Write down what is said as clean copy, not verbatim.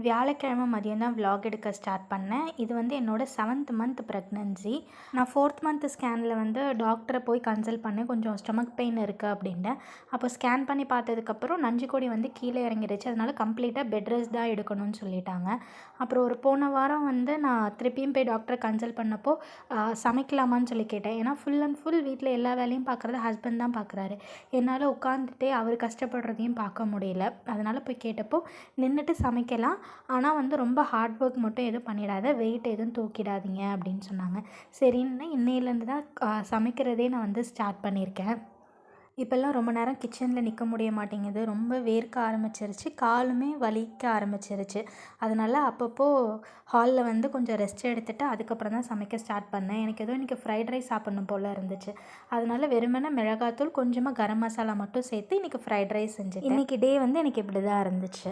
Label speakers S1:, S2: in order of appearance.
S1: வியாழக்கிழமை மதியம் தான் விலாக் எடுக்க ஸ்டார்ட் பண்ணேன். இது வந்து என்னோடய 7th மந்த் ப்ரெக்னன்சி. நான் 4th மந்த் ஸ்கேனில் வந்து டாக்டரை போய் கன்சல்ட் பண்ணேன். கொஞ்சம் ஸ்டொமக் பெயின் இருக்குது அப்படின்ட்டு. அப்போ ஸ்கேன் பண்ணி பார்த்ததுக்கப்புறம் நஞ்சுக்கொடி வந்து கீழே இறங்கிடுச்சு. அதனால் கம்ப்ளீட்டாக பெட் ரெஸ்ட் தான் எடுக்கணும்னு சொல்லிட்டாங்க. அப்புறம் ஒரு போன வாரம் வந்து நான் திருப்பியும் போய் டாக்டரை கன்சல்ட் பண்ணப்போ சமைக்கலாமான்னு சொல்லி கேட்டேன். ஏன்னா ஃபுல் அண்ட் ஃபுல் வீட்டில் எல்லா வேலையும் பார்க்குறது ஹஸ்பண்ட் தான் பார்க்குறாரு. என்னால் உட்காந்துட்டே அவர் கஷ்டப்படுறதையும் பார்க்க முடியல. அதனால் போய் கேட்டப்போ நின்றுட்டு சமைக்கலாம், ஆனால் வந்து ரொம்ப ஹார்ட் ஒர்க் மட்டும் எதுவும் பண்ணிடாத, வெயிட் எதுவும் தூக்கிடாதீங்க அப்படின்னு சொன்னாங்க. சரின்னு இன்னையிலேருந்து தான் சமைக்கிறதே நான் வந்து ஸ்டார்ட் பண்ணியிருக்கேன். இப்போல்லாம் ரொம்ப நேரம் கிச்சனில் நிற்க முடிய மாட்டேங்குது. ரொம்ப வேர்க்க ஆரம்பிச்சிருச்சு, காலுமே வலிக்க ஆரம்பிச்சிருச்சு. அதனால் அப்பப்போ ஹாலில் வந்து கொஞ்சம் ரெஸ்ட் எடுத்துகிட்டு அதுக்கப்புறம் தான் சமைக்க ஸ்டார்ட் பண்ணேன். எனக்கு ஏதோ இன்றைக்கி ஃப்ரைட் ரைஸ் சாப்பிட்ணும் போல் இருந்துச்சு. அதனால் வெறுமனே மிளகாத்தூள், கொஞ்சமாக கரம் மசாலா மட்டும் சேர்த்து இன்றைக்கி ஃப்ரைட் ரைஸ் செஞ்சுட்டேன். இன்றைக்கி டே வந்து எனக்கு இப்படி தான் இருந்துச்சு.